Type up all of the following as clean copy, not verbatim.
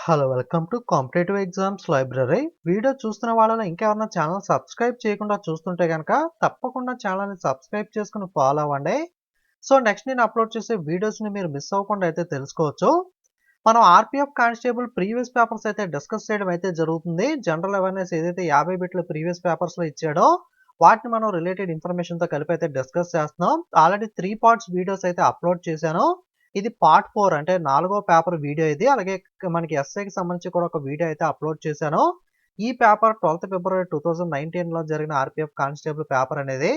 Hello welcome to competitive exams library. Video చూస్తున్న వాళ్ళలో ఇంకెవరైనా ఛానల్ సబ్స్క్రైబ్ చేయకుండా చూస్తుంటే కనుక తప్పకుండా ఛానల్ని సబ్స్క్రైబ్ చేసుకుని ఫాలో అవ్వండి. సో నెక్స్ట్ నేను అప్లోడ్ చేసే వీడియోస్ని మీరు మిస్ అవ్వకుండా అయితే తెలుసుకోవచ్చు. మనం ఆర్పిఎఫ్ కానిస్టేబుల్ ప్రీవియస్ పేపర్స్ అయితే డిస్కస్ చేయడం అయితే జరుగుతుంది. జనరల్ అవేర్నెస్ ఏదైతే 50 బిట్లు ప్రీవియస్ పేపర్స్లో ఇచ్చాడో వాటిని మనం రిలేటెడ్ ఇన్ఫర్మేషన్తో కలిపి అయితే డిస్కస్ చేస్తున్నాం. ఆల్రెడీ 3 పార్ట్స్ వీడియోస్ అయితే అప్లోడ్ చేశాను. ఇది పార్ట్ 4 అంటే 4వ పేపర్ వీడియో ఇది. అలాగే మనకి ఎస్ఐకి సంబంధించి కూడా ఒక వీడియో అయితే అప్లోడ్ చేశాను. ఈ పేపర్ 12th ఫిబ్రవరి 2019లో జరిగిన ఆర్పిఎఫ్ కానిస్టేబుల్ పేపర్ అనేది.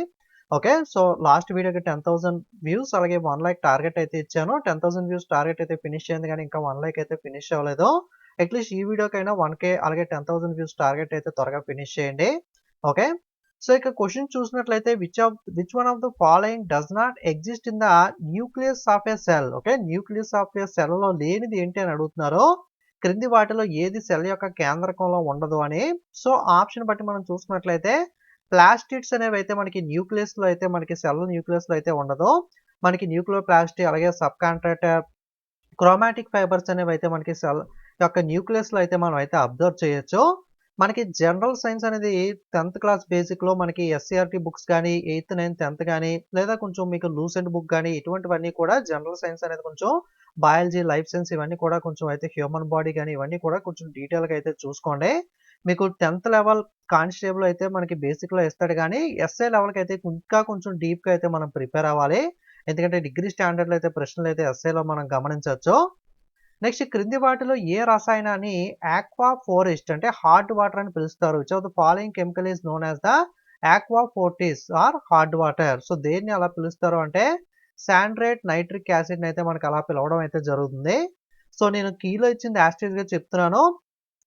ఓకే. సో లాస్ట్ వీడియోకి 10,000 వ్యూస్ అలాగే 1 లైక్ టార్గెట్ అయితే ఇచ్చాను. 10,000 వ్యూస్ టార్గెట్ అయితే ఫినిష్ అయింది కానీ ఇంకా 1 లైక్ అయితే ఫినిష్ అవ్వలేదు. అట్లీస్ట్ ఈ వీడియోకైనా 1K అలాగే 10,000 వ్యూస్ టార్గెట్ అయితే త్వరగా ఫినిష్ చేయండి. ఓకే. సో ఇక క్వశ్చన్ చూసినట్లయితే which one of the following does not exist in the nucleus of a cell. Okay. Nucleus of a cell లో లేనిది ఏంటి అని అడుగుతున్నారు. క్రింది వాటిలో ఏది సెల్ యొక్క కేంద్రకంలో ఉండదు అని. సో ఆప్షన్ బట్టి మనం చూసుకున్నట్లయితే ప్లాస్టిడ్స్ అనేవి అయితే మనకి న్యూక్లియస్ లో అయితే మనకి సెల్ న్యూక్లియస్ లో అయితే ఉండదు. మనకి న్యూక్లియోప్లాస్ట్ అలాగే సబ్ కాంట్రాక్ట్ క్రోమాటిక్ ఫైబర్స్ అనేవి అయితే మనకి సెల్ యొక్క న్యూక్లియస్ లో అయితే మనం అయితే అబ్జర్వ్ చేయొచ్చు. మనకి జనరల్ సైన్స్ అనేది 10th క్లాస్ బేసిక్లో మనకి ఎస్సీఆర్టీ బుక్స్ కానీ 8th 9th 10th కానీ లేదా కొంచెం మీకు లూసెంట్ బుక్ కానీ ఇటువంటివన్నీ కూడా జనరల్ సైన్స్ అనేది కొంచెం బయాలజీ లైఫ్ సైన్స్ ఇవన్నీ కూడా కొంచెం అయితే హ్యూమన్ బాడీ కానీ ఇవన్నీ కూడా కొంచెం డీటెయిల్గా అయితే చూసుకోండి. మీకు 10th లెవెల్ కానిస్టేబుల్ అయితే మనకి బేసిక్లో ఇస్తాడు కానీ ఎస్ఏ లెవెల్కి అయితే ఇంకా కొంచెం డీప్గా అయితే మనం ప్రిపేర్ అవ్వాలి. ఎందుకంటే డిగ్రీ స్టాండర్డ్లో అయితే ప్రశ్నలు అయితే ఎస్ఏలో మనం గమనించవచ్చు. నెక్స్ట్ క్రింది వాటిలో ఏ రసాయనాన్ని ఆక్వా ఫోరెస్ట్ అంటే హార్డ్ వాటర్ అని పిలుస్తారు. Which of the following chemical is known as the aqua fortis or hard water. So దేన్ని అలా పిలుస్తారు అంటే శాండ్రేట్ నైట్రిక్ యాసిడ్ అయితే మనకు అలా పిలవడం అయితే జరుగుతుంది. సో నేను కీలో ఇచ్చింది యాస్టేజ్ గా చెప్తున్నాను.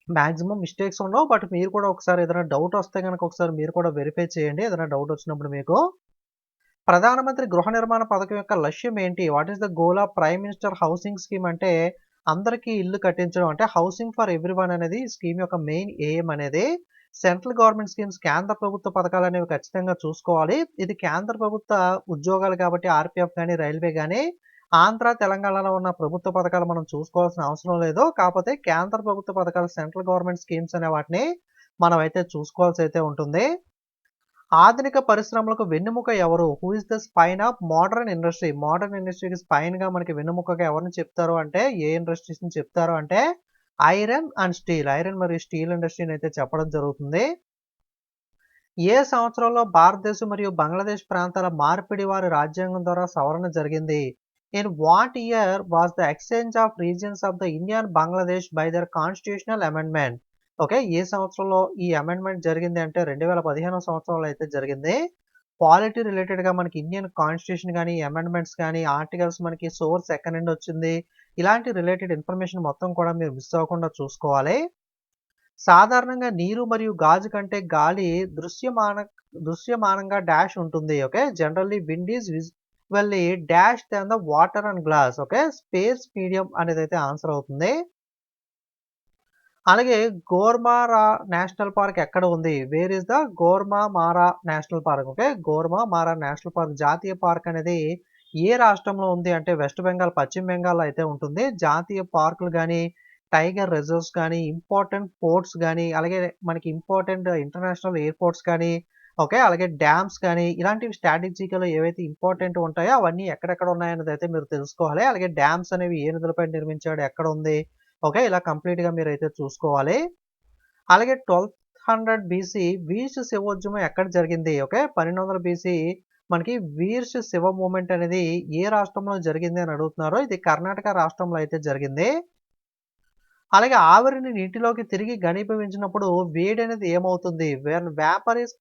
మాక్సిమం మిస్టేక్స్ ఉండవు. బట్ మీరు కూడా ఒకసారి ఏదైనా డౌట్ వస్తే కనుక ఒకసారి మీరు కూడా వెరిఫై చేయండి. ఏదైనా డౌట్ వచ్చినప్పుడు మీకు. ప్రధానమంత్రి గృహ నిర్మాణ పథకం యొక్క లక్ష్యం ఏంటి? What is the goal of prime minister housing scheme అంటే అందరికీ ఇల్లు కట్టించడం అంటే హౌసింగ్ ఫర్ ఎవ్రీవన్ అనేది స్కీమ్ యొక్క మెయిన్ ఎయిమ్ అనేది. సెంట్రల్ గవర్నమెంట్ స్కీమ్స్ కేంద్ర ప్రభుత్వ పథకాలు అనేవి ఖచ్చితంగా చూసుకోవాలి. ఇది కేంద్ర ప్రభుత్వ ఉద్యోగాలు కాబట్టి ఆర్పిఎఫ్ కానీ రైల్వే కానీ ఆంధ్ర తెలంగాణలో ఉన్న ప్రభుత్వ పథకాలు మనం చూసుకోవాల్సిన అవసరం లేదు. కాకపోతే కేంద్ర ప్రభుత్వ పథకాలు సెంట్రల్ గవర్నమెంట్ స్కీమ్స్ అనే వాటిని మనం అయితే చూసుకోవాల్సి అయితే ఉంటుంది. ఆధునిక పరిశ్రమలకు వెన్నెముక ఎవరు? Who is the spine of modern industry. Modern ఇండస్ట్రీకి స్పైన్ గా మనకి వెన్నెముకగా ఎవరిని చెప్తారు అంటే ఏ ఇండస్ట్రీస్ ని చెప్తారు అంటే ఐరన్ అండ్ స్టీల్. ఐరన్ మరియు స్టీల్ ఇండస్ట్రీని అయితే చెప్పడం జరుగుతుంది. ఏ సంవత్సరంలో భారతదేశం మరియు బంగ్లాదేశ్ ప్రాంతాల మార్పిడి వారి రాజ్యాంగం ద్వారా సవరణ జరిగింది? In what year was the exchange of regions of the India and Bangladesh by their constitutional amendment? Okay. ఏ సంవత్సరంలో ఈ అమెండ్మెంట్ జరిగింది అంటే 2015 సంవత్సరంలో అయితే జరిగింది. పాలిటీ రిలేటెడ్ గా మనకి ఇండియన్ కాన్స్టిట్యూషన్ కానీ అమెండ్మెంట్స్ కానీ ఆర్టికల్స్ మనకి సోర్స్ ఎక్కడి నుండి వచ్చింది ఇలాంటి రిలేటెడ్ ఇన్ఫర్మేషన్ మొత్తం కూడా మీరు మిస్ అవ్వకుండా చూసుకోవాలి. సాధారణంగా నీరు మరియు గాజు కంటే గాలి దృశ్యమానంగా డాష్ ఉంటుంది. Okay. Generally wind is visually dash than the water and glass. Okay. Space medium అనేది అయితే ఆన్సర్ అవుతుంది. అలాగే గోర్మారా నేషనల్ పార్క్ ఎక్కడ ఉంది? Where is the Gorumara national park? Okay. Gorumara national park జాతీయ పార్క్ అనేది ఏ రాష్ట్రంలో ఉంది అంటే వెస్ట్ బెంగాల్ పశ్చిమ బెంగాల్ అయితే ఉంటుంది. జాతీయ పార్కులు కానీ టైగర్ రిజర్వ్స్ కానీ ఇంపార్టెంట్ పోర్ట్స్ కానీ అలాగే మనకి ఇంపార్టెంట్ ఇంటర్నేషనల్ ఎయిర్పోర్ట్స్ కానీ ఓకే అలాగే డ్యామ్స్ కానీ ఇలాంటివి స్ట్రాటజికల్ ఏవైతే ఇంపార్టెంట్ ఉంటాయో అవన్నీ ఎక్కడెక్కడ ఉన్నాయన్నది అయితే మీరు తెలుసుకోవాలి. అలాగే డ్యామ్స్ అనేవి ఏ నదులపై నిర్మించాడు ఎక్కడ ఉంది ఓకే ఇలా కంప్లీట్ గా మీరు అయితే చూసుకోవాలి. అలాగే 1200 బీసీ వీర్ష శివోద్యమం ఎక్కడ జరిగింది? ఓకే. 1200 బీసీ మనకి వీర్ష శివ మూమెంట్ అనేది ఏ రాష్ట్రంలో జరిగింది అని అడుగుతున్నారు. ఇది కర్ణాటక రాష్ట్రంలో అయితే జరిగింది. అలాగే ఆవిరిని నీటిలోకి తిరిగి ఘనీభవించినప్పుడు వేడి అనేది ఏమవుతుంది? When vapour is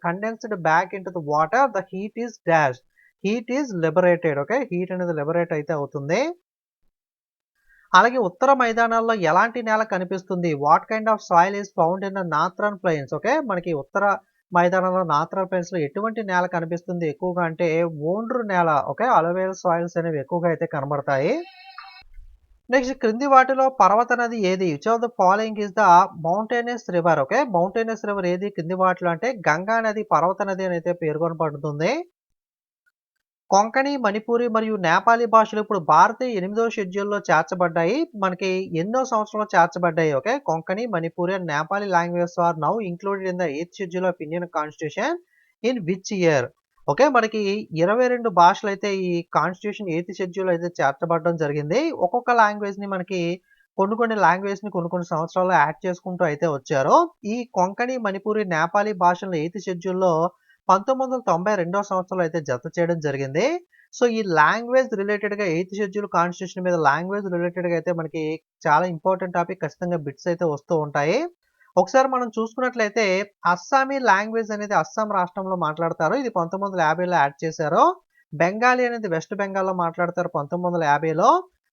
condensed back into the water the heat is dash. Heat is liberated. Okay. Heat అనేది లిబరేట్ అయితే అవుతుంది. అలాగే ఉత్తర మైదానాల్లో ఎలాంటి నేల కనిపిస్తుంది? What kind of soil is found in the northern plains. Okay. మనకి ఉత్తర మైదానంలో నార్థరన్ ప్లెయిన్స్ లో ఎటువంటి నేల కనిపిస్తుంది ఎక్కువగా అంటే ఒండ్రు నేల. ఓకే. అలవేల్ సాయిల్స్ అనేవి ఎక్కువగా అయితే కనబడతాయి. నెక్స్ట్ క్రింది వాటిలో పర్వత నది ఏది? Which of the following is the mountainous river. Okay. Mountainous river ఏది కింది వాటిలో అంటే గంగా నది పర్వత నది అని అయితే పేర్కొనబడుతుంది. కొంకణి, మణిపూరి మరియు నేపాలీ భాషలు ఇప్పుడు భారతీయ 8వ షెడ్యూల్‌లో చేర్చబడ్డాయి. మనకి ఎన్నో సంవత్సరంలో చేర్చబడ్డాయి. Okay. Konkani, Manipuri and Nepali languages are now included in the 8th schedule of Indian constitution in which year? Okay. మనకి 22 భాషలైతే ఈ కాన్స్టిట్యూషన్ 8th షెడ్యూల్ అయితే చేర్చబడడం జరిగింది. ఒక్కొక్క లాంగ్వేజ్‌ని మనకి కొన్ని లాంగ్వేజ్‌ని కొన్ని సంవత్సరాల్లో యాడ్ చేసుకుంటూ అయితే వచ్చారు. ఈ కొంకణి, మణిపూరి, నేపాలీ భాషలను 8th షెడ్యూల్‌లో 1992వ సంవత్సరంలో అయితే జత చేయడం జరిగింది. సో, ఈ లాంగ్వేజ్ రిలేటెడ్‌గా 8th షెడ్యూల్ కాన్స్టిట్యూషన్ మీద లాంగ్వేజ్ రిలేటెడ్‌గా అయితే మనకి చాలా ఇంపార్టెంట్ టాపిక్ ఖచ్చితంగా బిట్స్ అయితే వస్తూ ఉంటాయి. ఒకసారి మనం చూసుకున్నట్లయితే అస్సామీ లాంగ్వేజ్ అనేది అస్సాం రాష్ట్రంలో మాట్లాడతారు. ఇది 1950లో యాడ్ చేశారు. బెంగాలీ అనేది వెస్ట్ బెంగాల్‌లో మాట్లాడతారు 1950లో.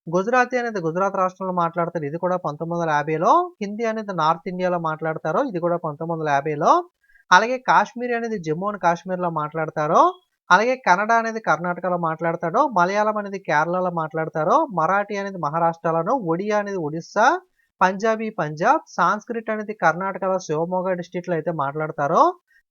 గుజరాతీ అనేది గుజరాత్ రాష్ట్రంలో మాట్లాడతారు. ఇది కూడా 1950లో. హిందీ అనేది నార్త్ ఇండియాలో మాట్లాడతారు. ఇది కూడా 1950లో. అలాగే కాశ్మీరీ అనేది జమ్మూ అండ్ కాశ్మీర్‌లో మాట్లాడతారు. అలాగే కన్నడ అనేది కర్ణాటకలో మాట్లాడతాడు. మలయాళం అనేది కేరళలో మాట్లాడతారు. మరాఠీ అనేది మహారాష్ట్రలోను, ఒడియా అనేది ఒడిస్సా, పంజాబీ పంజాబ్, సాంస్క్రిట్ అనేది కర్ణాటకలో శివమోగా డిస్ట్రిక్ట్‌లో అయితే మాట్లాడతారో,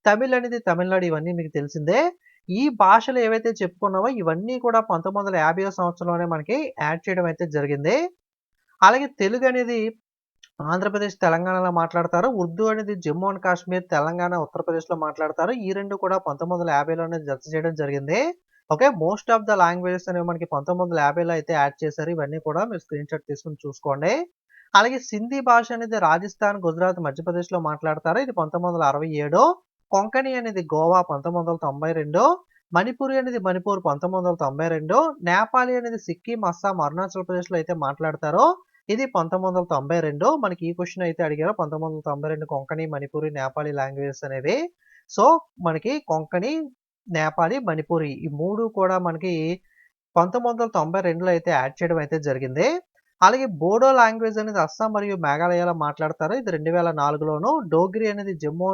తమిళ్ అనేది తమిళనాడు ఇవన్నీ మీకు తెలిసిందే. ఈ భాషలు ఏవైతే చెప్పుకున్నామో ఇవన్నీ కూడా 1950వ సంవత్సరంలోనే మనకి యాడ్ చేయడం అయితే జరిగింది. అలాగే తెలుగు అనేది ఆంధ్రప్రదేశ్, తెలంగాణలో మాట్లాడతారు. ఉర్దూ అనేది జమ్మూ అండ్ కాశ్మీర్, తెలంగాణ, ఉత్తరప్రదేశ్‌లో మాట్లాడతారు. ఈ 2 కూడా 1950లోనే జత చేయడం జరిగింది. Okay. Most of the languages అనేవి మనకి 1950లో అయితే యాడ్ చేశారు. ఇవన్నీ కూడా మీరు స్క్రీన్‌షాట్ తీసుకొని చూసుకోండి. అలాగే సింధీ భాష అనేది రాజస్థాన్, గుజరాత్, మధ్యప్రదేశ్‌లో మాట్లాడతారు. ఇది 1967. కొంకణి అనేది గోవా 1992. మణిపురి అనేది మణిపూర్ 1992. నేపాలీ అనేది సిక్కిం, అస్సాం, అరుణాచల్ ప్రదేశ్‌లో అయితే మాట్లాడతారు. ఇది 1992. మనకి ఈ క్వెషన్ అయితే అడిగారు. 1992 కొంకణి, మణిపురి, నేపాలీ లాంగ్వేజెస్ అనేవి. సో, మనకి కొంకణి, నేపాలీ, మణిపురి ఈ 3 కూడా మనకి 1992లో అయితే యాడ్ చేయడం అయితే జరిగింది. అలాగే బోడో లాంగ్వేజ్ అనేది అస్సాం మరియు మేఘాలయలో మాట్లాడతారు. ఇది 2004లోను. డోగ్రి అనేది జమ్మూ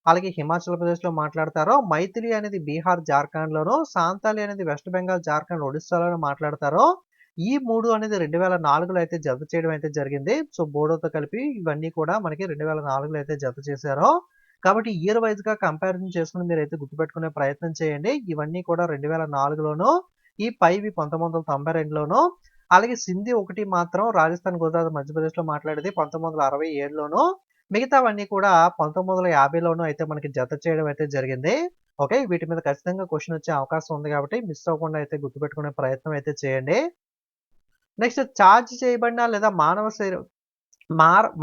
అలాగే హిమాచల్ ప్రదేశ్‌లో మాట్లాడతారు. మైథిలి అనేది బీహార్, జార్ఖండ్‌లోను. సాంతాలి అనేది వెస్ట్ బెంగాల్, జార్ఖండ్, ఒడిస్సాలోను మాట్లాడతారు. ఈ 3 అనేది 2004లో అయితే జత చేయడం అయితే జరిగింది. సో, బోడోతో కలిపి ఇవన్నీ కూడా మనకి 2004లో అయితే జత చేశారు. కాబట్టి ఇయర్ వైస్‌గా కంపారిజన్ చేసుకొని మీరైతే గుర్తుపెట్టుకునే ప్రయత్నం చేయండి. ఇవన్నీ కూడా 2004లోను, ఈ పైవి 1992లోను, అలాగే సింధీ ఒకటి మాత్రం రాజస్థాన్, గుజరాత్, మధ్యప్రదేశ్‌లో మాట్లాడేది 1967లోను. మిగతావన్నీ కూడా 1950లోను అయితే మనకి జత చేయడం అయితే జరిగింది. ఓకే. వీటి మీద ఖచ్చితంగా క్వెషన్ వచ్చే అవకాశం ఉంది కాబట్టి మిస్ అవ్వకుండా అయితే గుర్తుపెట్టుకునే ప్రయత్నం అయితే చేయండి. నెక్స్ట్ ఛార్జ్ చేయబడిన లేదా మానవ శరీరం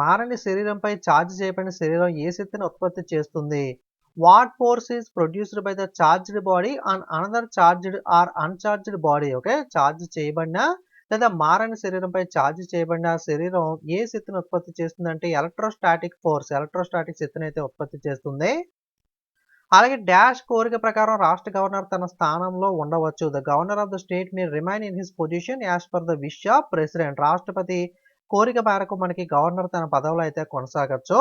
మారని శరీరంపై ఛార్జ్ చేయబడిన శరీరం ఏ శక్తిని ఉత్పత్తి చేస్తుంది? What force is produced by the charged body on another charged or uncharged body? Okay. Charge చేయబడిన లేదా మారని శరీరంపై ఛార్జ్ చేయబడిన శరీరం ఏ శక్తిని ఉత్పత్తి చేస్తుందంటే ఎలక్ట్రోస్టాటిక్ ఫోర్స్, ఎలక్ట్రోస్టాటిక్ శక్తిని అయితే ఉత్పత్తి చేస్తుంది. అలాగే డాష్ కోరిక ప్రకారం రాష్ట్ర గవర్నర్ తన స్థానంలో ఉండవచ్చు. The governor of the state may remain in his position as per the wish of president. రాష్ట్రపతి కోరిక మేరకు మనకి గవర్నర్ తన పదవిలో అయితే కొనసాగొచ్చు.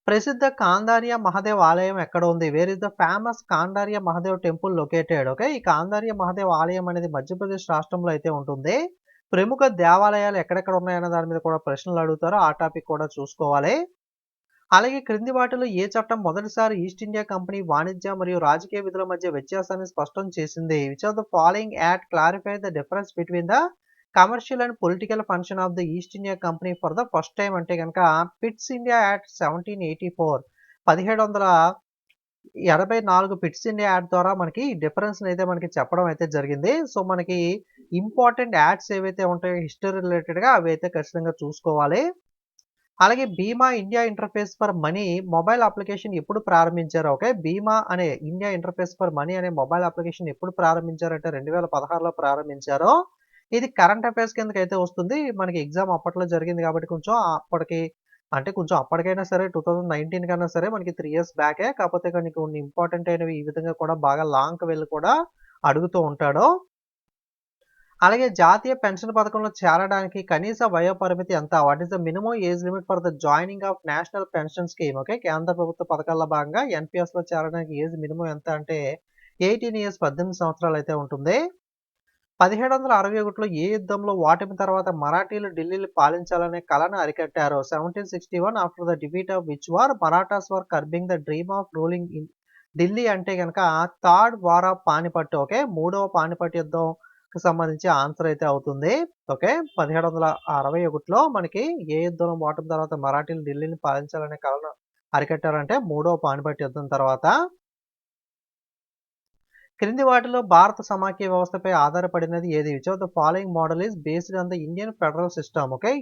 ప్రసిద్ధ కాందారియా మహాదేవ్ ఆలయం ఎక్కడ ఉంది? Where is the famous Kandariya Mahadev temple located? Okay. ఈ కాందారియా మహాదేవ్ ఆలయం అనేది మధ్యప్రదేశ్ రాష్ట్రంలో అయితే ఉంటుంది. ప్రముఖ దేవాలయాలు ఎక్కడెక్కడ ఉన్నాయన్న దాని మీద కూడా ప్రశ్నలు అడుగుతారు. ఆ టాపిక్ కూడా చూసుకోవాలి. అలాగే క్రింది వాటిలో ఏ చట్టం మొదటిసారి ఈస్ట్ ఇండియా కంపెనీ వాణిజ్య మరియు రాజకీయ విధుల మధ్య వ్యత్యాసాన్ని స్పష్టం చేసింది? Which of the following act clarify the difference between the commercial and political function of the east India company for the first time అంటే కనుక pits India act 1784 1784 pits India act ద్వారా మనకి డిఫరెన్స్ అయితే మనకి చెప్పడం అయితే జరిగింది. సో, మనకి ఇంపార్టెంట్ యాక్ట్స్ ఏవైతే ఉంటాయో హిస్టరీ రిలేటెడ్‌గా అవి అయితే ఖచ్చితంగా చూసుకోవాలి. అలాగే బీమా India interface for money mobile application ఎప్పుడు ప్రారంభించారు? ఓకే. బీమా అనే ఇండియా ఇంటర్ఫేస్ ఫర్ మనీ అనే మొబైల్ అప్లికేషన్ ఎప్పుడు ప్రారంభించారంటే 2016లో ప్రారంభించారు. ఇది కరెంట్ అఫైర్స్ కిందకైతే వస్తుంది. మనకి ఎగ్జామ్ అప్పట్లో జరిగింది కాబట్టి కొంచెం అప్పటికి అంటే కొంచెం అప్పటికైనా సరే 2019 కన్నా సరే మనకి 3 ఇయర్స్ బ్యాకే. కాకపోతే కొన్ని ఇంపార్టెంట్ అయినవి ఈ విధంగా కూడా బాగా లాంగ్‌కి వెళ్లి కూడా అడుగుతూ ఉంటాడు. అలాగే జాతీయ పెన్షన్ పథకంలో చేరడానికి కనీస వయో పరిమితి ఎంత? What is the minimum age limit for the joining of national pension scheme? Okay. కేంద్ర ప్రభుత్వ పథకాల్లో భాగంగా ఎన్‌పీఎస్‌లో చేరడానికి ఏజ్ మినిమమ్ ఎంత అంటే 18 ఇయర్స్ 18 సంవత్సరాలు అయితే ఉంటుంది. 1761లో ఏ యుద్ధంలో ఓటమి తర్వాత మరాఠీలు ఢిల్లీని పాలించాలనే కలను అరికట్టారు? 1761 after the defeat of which war Marathas were kerbing the dream of ruling in Delhi అంటే గనక third war of Panipat. Okay. మూడవ పానిపట్ యుద్ధంకి సంబంధించి ఆన్సర్ అయితే అవుతుంది. ఓకే. 1761లో మనకి ఏ యుద్ధంలో ఓటమి తర్వాత మరాఠీలు ఢిల్లీని పాలించాలనే కలను అరికట్టారంటే మూడవ పానిపట్ యుద్ధం తర్వాత. క్రింది వాటిలో భారత సమాఖ్య వ్యవస్థపై ఆధారపడినది ఏది? Which of the following model is based on the Indian federal system. Okay.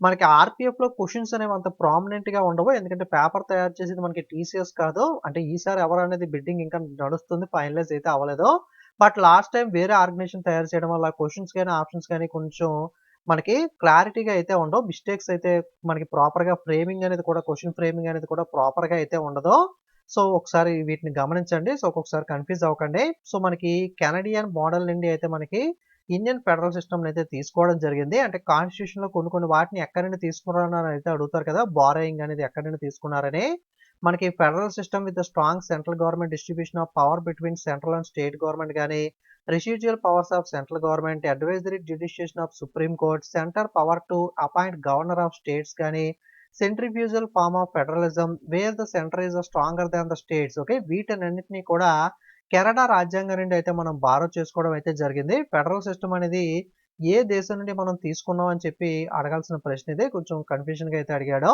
మనకి ఆర్‌పీఎఫ్‌లో క్వెషన్స్ అనేవి అంత ప్రామినెంట్‌గా ఉండవు. ఎందుకంటే పేపర్ తయారు చేసేది మనకి టీసీఎస్ కాదు. అంటే ఈసారి ఎవరనేది బిడ్డింగ్ ఇంకా నడుస్తుంది. ఫైనలైజ్ అయితే అవ్వలేదు. బట్ లాస్ట్ టైమ్ వేరే ఆర్గనైజేషన్ తయారు చేయడం వల్ల క్వెషన్స్ గాని, ఆప్షన్స్ గాని కొంచెం మనకి క్లారిటీగా అయితే ఉండవు. మిస్టేక్స్ అయితే మనకి ప్రాపర్‌గా ఫ్రేమింగ్ అనేది కూడా క్వెషన్ ఫ్రేమింగ్ అనేది కూడా ప్రాపర్‌గా అయితే ఉండదు. సో, ఒకసారి వీటిని గమనించండి. సో, ఒక్కొక్కసారి కన్‌ఫ్యూజ్ అవ్వకండి. సో, మనకి కెనడియన్ మోడల్ నుండి అయితే మనకి ఇండియన్ ఫెడరల్ సిస్టమ్‌నయితే తీసుకోవడం జరిగింది. అంటే కాన్స్టిట్యూషన్‌లో కొన్ని కొన్ని వాటిని ఎక్కడి నుండి తీసుకున్నారని అయితే అడుగుతారు కదా! బారోయింగ్ అనేది ఎక్కడి నుండి తీసుకున్నారని. మనకి federal system with strong central government distribution of power between central and state government గాని, residual powers of central government, advisory jurisdiction of supreme court, center power to appoint governor of states గాని, centrifugal form of federalism where the center is stronger than the states. Okay. వీటన్నిటిని కూడా Canada రాజ్యాంగం నుండి అయితే మనం borrow చేసుకోవడం అయితే జరిగింది. ఫెడరల్ సిస్టమ్ అనేది ఏ దేశం నుండి మనం తీసుకున్నాం అని చెప్పి అడగాల్సిన ప్రశ్న ఇది. కొంచెం కన్‌ఫ్యూజన్‌గా అయితే అడిగాడు.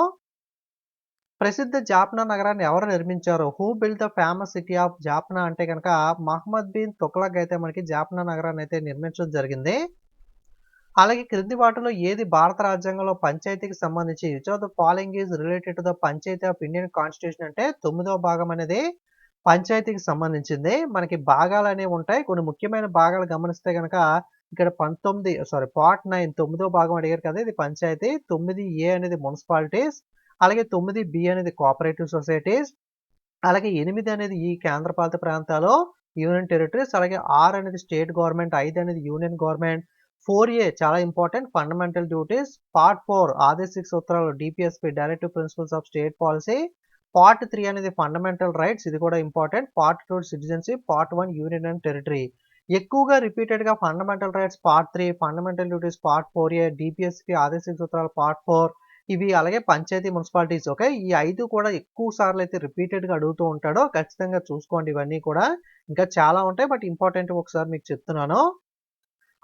ప్రసిద్ధ జాఫ్నా నగరాన్ని ఎవరు నిర్మించారు? Who built the famous city of Jaffna అంటే గనక మహమ్మద్ బిన్ తుగ్లక్ అయితే మనకి జాఫ్నా నగరాన్ని అయితే నిర్మించడం జరిగింది. అలాగే క్రింది వాటిలో ఏది భారత రాజ్యాంగంలో పంచాయతీకి సంబంధించి which of the following is related to the panchayat of Indian constitution అంటే 9వ భాగం అనేది పంచాయతీకి సంబంధించింది. మనకి భాగాలనేవి ఉంటాయి. కొన్ని ముఖ్యమైన భాగాలు గమనిస్తే గనక ఇక్కడ పార్ట్ 9 9వ భాగం అడిగారు కదా! ఇది పంచాయతీ. 9A అనేది మున్సిపాలిటీస్. అలాగే 9B అనేది కోఆపరేటివ్ సొసైటీస్. అలాగే 8 అనేది ఈ కేంద్రపాలిత ప్రాంతాలు, యూనియన్ టెరిటరీస్. అలాగే 6 అనేది స్టేట్ గవర్నమెంట్, 5 అనేది యూనియన్ గవర్నమెంట్. 4A చాలా ఇంపార్టెంట్ ఫండమెంటల్ డ్యూటీస్. పార్ట్ 4 ఆదేశిక సూత్రాలు DPSP directive principles of state policy. Part 3 అనేది ఫండమెంటల్ రైట్స్ ఇది కూడా important. Part 2 citizenship. Part 1 union and territory. ఎక్కువగా రిపీటెడ్‌గా fundamental rights part 3, fundamental duties part 4A, DPSP ఆదేశిక సూత్రాలు పార్ట్ 4 ఇవి అలాగే పంచాయతీ మున్సిపాలిటీస్. ఓకే. ఈ 5 కూడా ఎక్కువ సార్లు అయితే రిపీటెడ్‌గా అడుగుతూ ఉంటాడు. ఖచ్చితంగా చూసుకోండి ఇవన్నీ కూడా. ఇంకా చాలా ఉంటాయి. బట్ ఇంపార్టెంట్ ఒకసారి మీకు చెప్తున్నాను.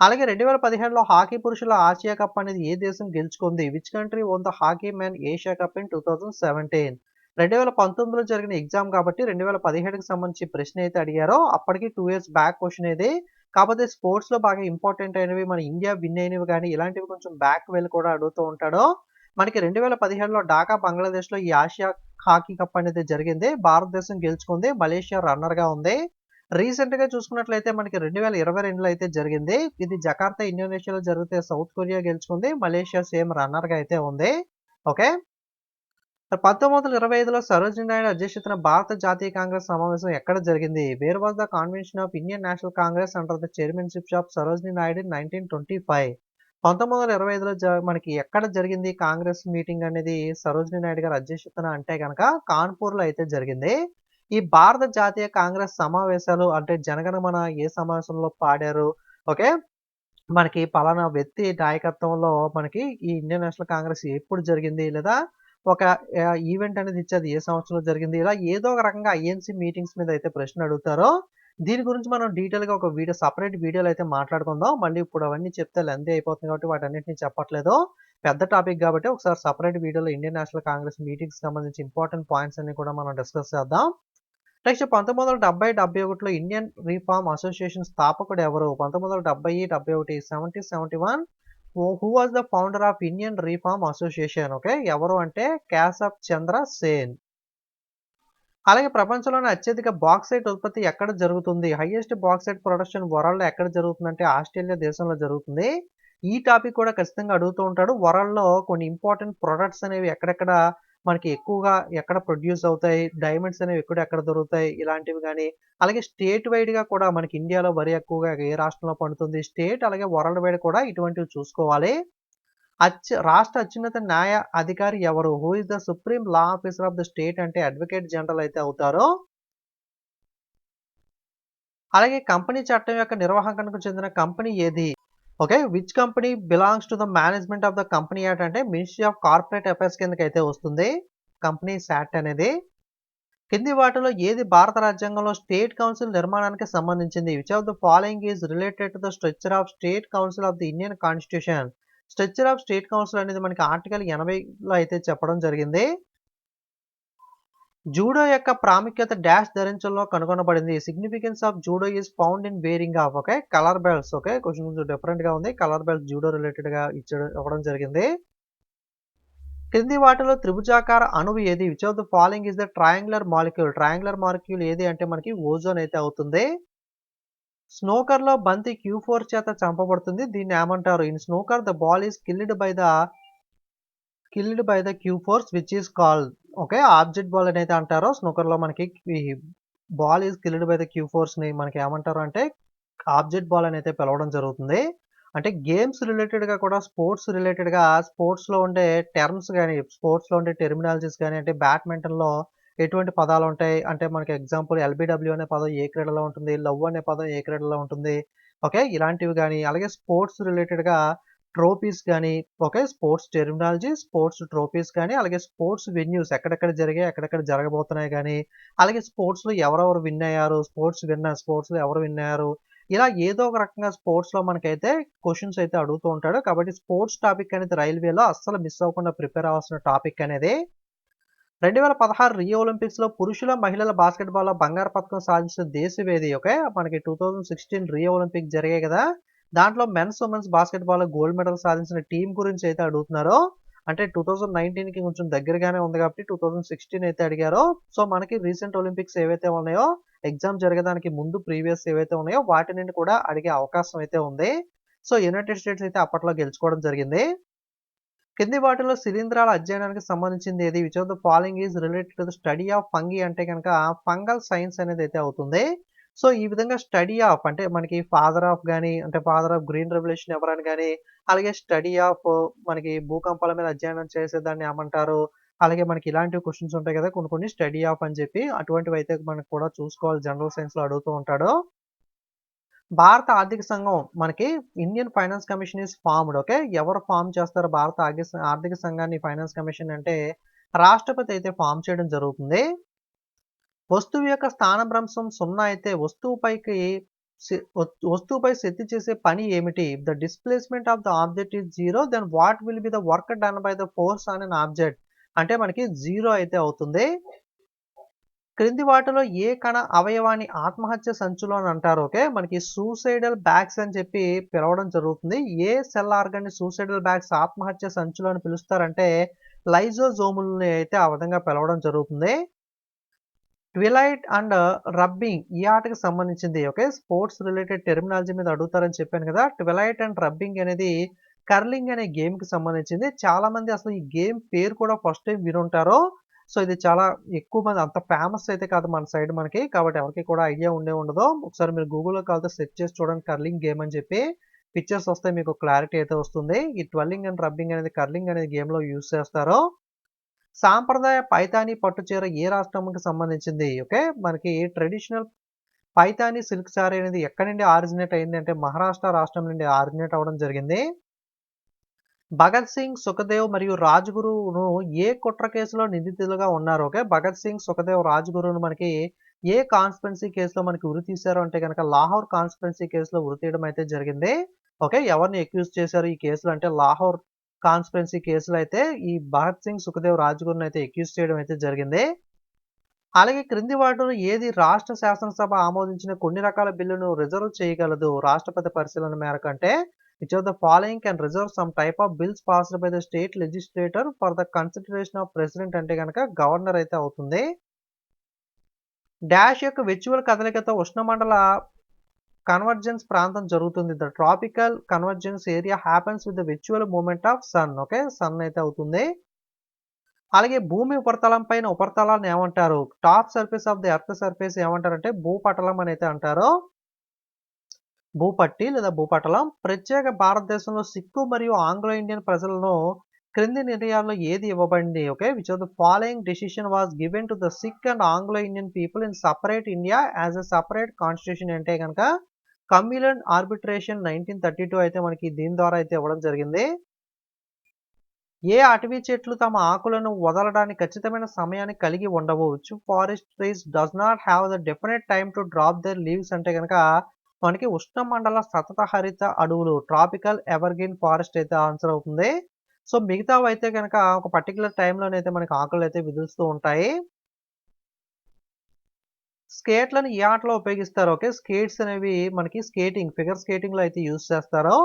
అలాగే 2017లో హాకీ పురుషుల ఆసియా కప్ అనేది ఏ దేశం గెలుచుకుంది? Which country వోన్ the hockey men Asia cup in 2017? 2019లో జరిగిన ఎగ్జామ్ కాబట్టి 2017కి సంబంధించి ప్రశ్న అయితే అడిగారో అప్పటికి 2 ఇయర్స్ బ్యాక్ క్వెషన్ ఇది. కాకపోతే స్పోర్ట్స్‌లో బాగా ఇంపార్టెంట్ అయినవి మన ఇండియా విన్ అయినవి గాని ఇలాంటివి కొంచెం బ్యాక్ వెళ్లి కూడా అడుగుతూ ఉంటాడు. మనకి 2017లో ఢాకా బంగ్లాదేశ్‌లో ఈ ఆసియా హాకీ కప్ అనేది జరిగింది. భారతదేశం గెలుచుకుంది. మలేషియా రన్నర్‌గా ఉంది. రీసెంట్‌గా చూసుకున్నట్లయితే మనకి 2022లో అయితే జరిగింది. ఇది జకార్తా ఇండోనేషియాలో జరిగితే సౌత్ కొరియా గెలుచుకుంది. మలేషియా సేమ్ రన్నర్‌గా అయితే ఉంది. ఓకే. 1925లో సరోజినీ నాయుడు అధ్యక్షతన భారత జాతీయ కాంగ్రెస్ సమావేశం ఎక్కడ జరిగింది? Where was the convention of Indian national Congress under the chairmanship of Sarojini Naidu in 1925. 1925లో మనకి ఎక్కడ జరిగింది కాంగ్రెస్ మీటింగ్ అనేది సరోజినీ నాయుడు గారి అధ్యక్షతన అంటే గనక కాన్పూర్‌లో అయితే జరిగింది. ఈ భారత జాతీయ కాంగ్రెస్ సమావేశాలు అంటే జనగణమన ఏ సమావేశంలో పాడారు? ఓకే. మనకి పలానా వ్యక్తి నాయకత్వంలో మనకి ఈ ఇండియన్ నేషనల్ కాంగ్రెస్ ఎప్పుడు జరిగింది? లేదా ఒక ఈవెంట్ అనేది ఇచ్చి అది ఏ సంవత్సరంలో జరిగింది? ఇలా ఏదో ఒక రకంగా ఐఎన్‌సి మీటింగ్స్ మీద అయితే ప్రశ్నలు అడుగుతారో, దీని గురించి మనం డీటెయిల్‌గా ఒక సెపరేట్ వీడియోలో అయితే మాట్లాడుకుందాం. మళ్ళీ ఇప్పుడు అవన్నీ చెప్తే లెంథీ అయిపోతుంది కాబట్టి వాటన్నిటిని చెప్పట్లేదు. పెద్ద టాపిక్ కాబట్టి ఒకసారి సెపరేట్ వీడియోలో ఇండియన్ నేషనల్ కాంగ్రెస్ మీటింగ్స్‌కి సంబంధించి ఇంపార్టెంట్ పాయింట్స్ అన్ని కూడా మనం డిస్కస్ చేద్దాం. నెక్స్ట్ 1970, 71లో ఇండియన్ రిఫార్మ్ అసోసియేషన్ స్థాపకుడు ఎవరు? 1970, 71 70, 71 who was the founder of Indian reform association? Okay. ఎవరు అంటే కేశవ్ చంద్ర సేన్. అలాగే ప్రపంచంలోనే అత్యధిక బాక్సైట్ ఉత్పత్తి ఎక్కడ జరుగుతుంది? హైయెస్ట్ బాక్సైట్ ప్రొడక్షన్ వరల్డ్‌లో ఎక్కడ జరుగుతుందంటే ఆస్ట్రేలియా దేశంలో జరుగుతుంది. ఈ టాపిక్ కూడా ఖచ్చితంగా అడుగుతూ ఉంటాడు. వరల్డ్‌లో కొన్ని ఇంపార్టెంట్ ప్రొడక్ట్స్ అనేవి ఎక్కడెక్కడ మనకి ఎక్కువగా ఎక్కడ ప్రొడ్యూస్ అవుతాయి? డైమండ్స్ అనేవి ఎక్కడ దొరుకుతాయి? ఇలాంటివి గాని, అలాగే స్టేట్ వైడ్‌గా కూడా మనకి ఇండియాలో వరి ఎక్కువగా ఏ రాష్ట్రంలో పండుతుంది? స్టేట్ అలాగే వరల్డ్ వైడ్ కూడా ఇటువంటివి చూసుకోవాలి. రాష్ట్ర అత్యున్నత న్యాయ అధికారి ఎవరు? Who is the supreme law officer of the state అంటే అడ్వకేట్ జనరల్ అయితే అవుతారు. అలాగే కంపెనీ చట్టం యొక్క నిర్వహణకు చెందిన కంపెనీ ఏది? Okay. Which company belongs to the management of the company act అంటే మినిస్ట్రీ ఆఫ్ కార్పొరేట్ అఫైర్స్ కిందకైతే వస్తుంది. కంపెనీ యాక్ట్ అనేది. కింది వాటిలో ఏది భారత రాజ్యాంగంలో స్టేట్ కౌన్సిల్ నిర్మాణానికి సంబంధించింది? Which of the following is related to the structure of state council of the Indian constitution? Structure of state council అనేది మనకి ఆర్టికల్ 80లో అయితే చెప్పడం జరిగింది. జూడో యొక్క ప్రాముఖ్యత డాష్ ధరించడంలో కనుగొనబడింది. Significance of judo is found in wearing of okay colour belts. Okay question కొంచెం different గా ఉంది. కలర్ బెల్ట్స్ జూడో రిలేటెడ్ గా ఇవ్వడం జరిగింది. క్రింది వాటిలో త్రిభుజాకార అణువు ఏది? Which of the following is the triangular molecule? Triangular molecule ఏది అంటే మనకి ఓజోన్ అయితే అవుతుంది. స్నూకర్ లో బంతి Q4 చేత చంపబడుతుంది. దీన్ని ఏమంటారు? In snooker the ball is killed by the Q4 which is called okay object ball అని అయితే అంటారు. స్నూకర్ లో మనకి ball is killed by the Q4 ని మనకి ఏమంటారు అంటే ఆబ్జెక్ట్ బాల్ అని అయితే పిలవడం జరుగుతుంది. అంటే గేమ్స్ రిలేటెడ్‌గా కూడా స్పోర్ట్స్‌లో ఉండే టర్మ్స్ గాని, స్పోర్ట్స్‌లో ఉండే టెర్మినాలజీస్ గాని అంటే బ్యాడ్మింటన్‌లో ఎటువంటి పదాలుంటాయి అంటే మనకి ఎగ్జాంపుల్ ఎల్‌బి‌డబ్ల్యూ అనే పదం ఏ క్రీడలో ఉంటుంది? లవ్ అనే పదం ఏ క్రీడలో ఉంటుంది? ఓకే. ఇలాంటివి గాని అలాగే స్పోర్ట్స్ రిలేటెడ్‌గా ట్రోఫీస్ గాని, okay. Sports terminology, sports trophies గాని, అలాగే స్పోర్ట్స్ వెన్యూస్ ఎక్కడెక్కడ జరిగాయి, ఎక్కడెక్కడ జరగబోతున్నాయి గాని, అలాగే స్పోర్ట్స్‌లో ఎవరెవరు విన్ అయ్యారు, స్పోర్ట్స్‌లో ఎవరు విన్ అయ్యారు, ఇలా ఏదో ఒక రకంగా స్పోర్ట్స్‌లో మనకైతే క్వెషన్స్ అయితే అడుగుతూ ఉంటాడు. కాబట్టి స్పోర్ట్స్ టాపిక్ అనేది రైల్వేలో అస్సలు మిస్ అవ్వకుండా ప్రిపేర్ అవ్వాల్సిన టాపిక్ అనేది. 2016 రియో ఒలింపిక్స్‌లో పురుషుల, మహిళల బాస్కెట్‌బాల్‌లో బంగారు పతకం సాధించిన దేశం ఏది? ఓకే. మనకి 2016 రియో ఒలింపిక్స్ జరిగాయి కదా! దాంట్లో మెన్స్, ఉమెన్స్ బాస్కెట్‌బాల్‌లో గోల్డ్ మెడల్ సాధించిన టీమ్ గురించి అయితే అడుగుతున్నారు. అంటే 2019కి కొంచెం దగ్గరగానే ఉంది కాబట్టి 2016 అయితే అడిగారు. సో, మనకి రీసెంట్ ఒలింపిక్స్ ఏవైతే ఉన్నాయో ఎగ్జామ్ జరిగేదానికి ముందు ప్రీవియస్ ఏవైతే ఉన్నాయో వాటి నుండి కూడా అడిగే అవకాశం అయితే ఉంది. సో, యునైటెడ్ స్టేట్స్ అయితే అప్పట్లో గెలుచుకోవడం జరిగింది. కింది వాటిలో శిలీంధ్రాల అధ్యయనానికి సంబంధించింది ఏది? Which of the following is related to the study of fungi అంటే గనక ఫంగల్ సైన్స్ అనేది అయితే అవుతుంది. సో, ఈ విధంగా స్టడీ ఆఫ్ అంటే మనకి ఫాదర్ ఆఫ్ గ్రీన్ రెవల్యూషన్ ఎవరని గాని, అలాగే స్టడీ ఆఫ్ మనకి భూకంపాల మీద అధ్యయనం చేసేదాన్ని ఏమంటారు? అలాగే మనకి ఇలాంటి క్వెషన్స్ ఉంటాయి కదా! కొన్ని కొన్ని స్టడీ ఆఫ్ అని చెప్పి అటువంటివైతే మనకు కూడా చూసుకోవాలి జనరల్ సైన్స్‌లో అడుగుతూ ఉంటాడు. భారత ఆర్థిక సంఘం మనకి Indian finance commission is formed okay. ఎవరు ఫార్మ్ చేస్తారు భారత ఆర్థిక సంఘాన్ని ఫైనాన్స్ కమిషన్ అంటే రాష్ట్రపతి అయితే ఫార్మ్ చేయడం జరుగుతుంది. వస్తువు యొక్క స్థానభ్రంశం 0 అయితే వస్తువుపై శక్తి చేసే పని ఏమిటి? The displacement of the object is 0 then what will be the work done by the force on an object? అంటే మనకి 0 అయితే అవుతుంది. క్రింది వాటిలో ఏ కణ అవయవాన్ని ఆత్మహత్య సంచులు అని అంటారు ఓకే. మనకి సూసైడల్ బ్యాగ్స్ అని చెప్పి పిలవడం జరుగుతుంది. ఏ సెల్ ఆర్గాన్ ని సూసైడల్ బ్యాగ్స్ ఆత్మహత్య సంచులు అని పిలుస్తారంటే లైజోజోములని అయితే ఆ విధంగా పిలవడం జరుగుతుంది. ట్విలైట్ అండ్ రబ్బింగ్ ఈ ఆటకి సంబంధించింది ఓకే. స్పోర్ట్స్ రిలేటెడ్ టెర్మినాలజీ మీద అడుగుతారని చెప్పాను కదా! ట్విలైట్ అండ్ రబ్బింగ్ అనేది కర్లింగ్ అనే గేమ్‌కి సంబంధించింది. చాలా మంది అసలు ఈ గేమ్ పేరు కూడా ఫస్ట్ టైమ్ వినుంటారు. సో, ఇది చాలా ఎక్కువ మంది అంత ఫేమస్ అయితే కాదు మన సైడ్ మనకి. కాబట్టి ఎవరికీ కూడా ఐడియా ఉండే ఉండదు. ఒకసారి మీరు గూగుల్‌లో కావాలంటే సెర్చ్ చేసి చూడండి కర్లింగ్ గేమ్ అని చెప్పి. పిక్చర్స్ వస్తాయి మీకు క్లారిటీ అయితే వస్తుంది. ఈ ట్వెల్లింగ్ అండ్ రబ్బింగ్ అనేది కర్లింగ్ అనేది గేమ్‌లో యూజ్ చేస్తారు. సాంప్రదాయ పైతాని పట్టు చీర ఏ రాష్ట్రంకి సంబంధించింది? ఓకే. మనకి ట్రెడిషనల్ పైతాని సిల్క్ సారీ అనేది ఎక్కడి నుండి ఆరిజినేట్ అయింది అంటే మహారాష్ట్ర రాష్ట్రం నుండి ఆరిజినేట్ అవ్వడం జరిగింది. భగత్ సింగ్, సుఖదేవ్ మరియు రాజ్‌గురును ఏ కుట్ర కేసులో నిందితులుగా ఉన్నారు? ఓకే. భగత్ సింగ్, సుఖదేవ్, రాజ్‌గురును మనకి ఏ కాన్స్పిరసీ కేసులో మనకి ఉరి తీశారు అంటే గనక లాహోర్ కాన్స్పిరసీ కేసులో ఉరి తీయడం అయితే జరిగింది. ఓకే. ఎవరిని అక్యూజ్ చేశారు ఈ కేసులో అంటే లాహోర్ కాన్స్పిరసీ కేసులో అయితే ఈ భగత్ సింగ్, సుఖదేవ్, రాజ్‌గురును అయితే అక్యూజ్ చేయడం అయితే జరిగింది. అలాగే క్రింది వాటిలో ఏది రాష్ట్ర శాసనసభ ఆమోదించిన కొన్ని రకాల బిల్లును రిజర్వ్ చేయగలదు రాష్ట్రపతి పరిశీలన మేరకు అంటే which of the following can reserve some type of bills passed by the state legislator for the consideration of president అంటే కనుక గవర్నర్ అయితే అవుతుంది. డాష్ యొక్క వెర్చువల్ కదలికతో ఉష్ణమండల కన్వర్జెన్స్ ప్రాంతం జరుగుతుంది. The tropical convergence area happens with the virtual movement of sun okay. Sun అయితే అవుతుంది. అలాగే భూమి ఉపరితలం పైన ఉపరితలాన్ని ఏమంటారు? Top surface of the earth surface ఏమంటారంటే భూపటలం అని అయితే అంటారు. భూపట్టి లేదా భూపటలం. ప్రత్యేక భారతదేశంలో సిక్కు మరియు ఆంగ్లో ఇండియన్ ప్రజలను క్రింది నిర్ణయాల్లో ఏది ఇవ్వబడింది? Okay. Which of the following decision was given to the Sikh and Anglo Indian people in separate India as a separate constitution అంటే గనక కమ్యూనల్ ఆర్బిట్రేషన్ 1932 అయితే మనకి దీని ద్వారా అయితే ఇవ్వడం జరిగింది. ఏ అటవీ చెట్లు తమ ఆకులను వదలడానికి ఖచ్చితమైన సమయాన్ని కలిగి ఉండవు. Which forest trees does not have the definite time to drop their leaves అంటే గనక మనకి ఉష్ణమండల సతత హరిత అడవులు ట్రాపికల్ ఎవర్గ్రీన్ ఫారెస్ట్ అయితే ఆన్సర్ అవుతుంది. సో మిగతావైతే గనక ఒక పర్టిక్యులర్ టైంలోనైతే మనకి ఆకులైతే విదులుస్తూ ఉంటాయి. స్కేట్‌లని ఏ ఆటలో ఉపయోగిస్తారో ఓకే. స్కేట్స్ అనేవి మనకి స్కేటింగ్, ఫిగర్ స్కేటింగ్‌లో అయితే యూజ్ చేస్తారో.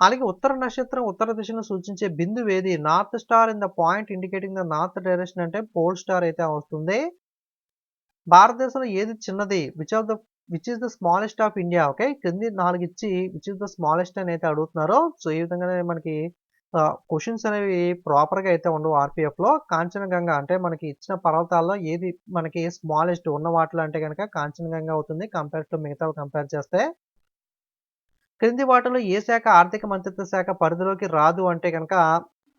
అలాగే ఉత్తర నక్షత్రం ఉత్తర దిశను సూచించే బిందువేది? North star in the point indicating the north direction అంటే పోల్ స్టార్ అయితే వస్తుంది. భారతదేశంలో ఏది చిన్నది? Which is the smallest of India? Okay. కింది 4 ఇచ్చి విచ్ ఈస్ ద స్మాలెస్ట్ అని అయితే అడుగుతున్నారు. సో ఈ విధంగానే మనకి క్వెషన్స్ అనేవి ప్రాపర్‌గా అయితే ఉండవు ఆర్‌పీఎఫ్‌లో. కాంచనగంగా అంటే మనకి ఇచ్చిన పర్వతాల్లో ఏది మనకి స్మాలెస్ట్ ఉన్న వాటిలో అంటే గనక కాంచనగంగా అవుతుంది కంపేర్ టు మిగతావి కంపేర్ చేస్తే. క్రింది వాటిలో ఏ శాఖ ఆర్థిక మంత్రిత్వ శాఖ పరిధిలోకి రాదు అంటే గనక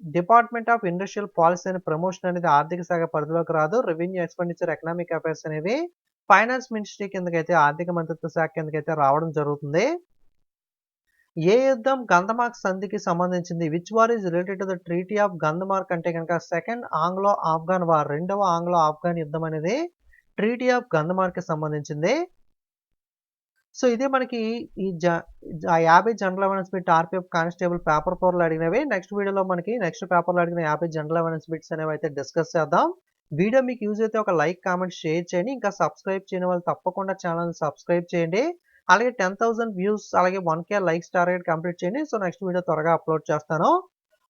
department of industrial policy and promotion అనేది ఆర్థిక శాఖ పరిధిలోకి రాదు. రెవెన్యూ ఎక్స్‌పెండిచర్ ఎకనామిక్ అఫైర్స్ అనేవి ఫైనాన్స్ మినిస్ట్రీ కిందకైతే ఆర్థిక మంత్రిత్వ శాఖ కిందకైతే రావడం జరుగుతుంది. ఏ యుద్ధం గంధమార్క్ సంధికి సంబంధించింది? Which war is related to the treaty of Gandamak అంటే గనక సెకండ్ ఆంగ్లో ఆఫ్ఘన్ వార్, రెండవ ఆంగ్లో ఆఫ్ఘన్ యుద్ధం అనేది ట్రీటీ ఆఫ్ గంధమార్క్‌కి సంబంధించింది. సో ఇదే మనకి ఈ 50 general awareness bit RPF constable paper 4లో అడిగినవి. నెక్స్ట్ వీడియోలో మనకి నెక్స్ట్ పేపర్‌లో అడిగిన 50 జనరల్ అవేర్నెస్ బిట్స్ అనేవి అయితే డిస్కస్ చేద్దాం. వీడియో మీకు యూజ్ అయితే ఒక లైక్, కామెంట్, షేర్ చేయండి. ఇంకా సబ్స్క్రైబ్ చేయని వాళ్ళు తప్పకుండా ఛానెల్‌ని సబ్స్క్రైబ్ చేయండి. అలాగే 10,000 వ్యూస్ అలాగే 1K లైక్స్ టార్గెట్ కంప్లీట్ చేయండి. సో నెక్స్ట్ వీడియో త్వరగా అప్లోడ్ చేస్తాను.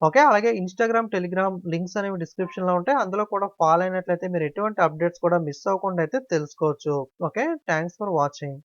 ఓకే. అలాగే ఇన్‌స్టాగ్రామ్, టెలిగ్రామ్ లింక్స్ అనేవి డిస్క్రిప్షన్‌లో ఉంటాయి. అందులో కూడా ఫాలో అయినట్లయితే మీరు ఎటువంటి అప్డేట్స్ కూడా మిస్ అవ్వకుండా అయితే తెలుసుకోవచ్చు. ఓకే. Thanks for watching.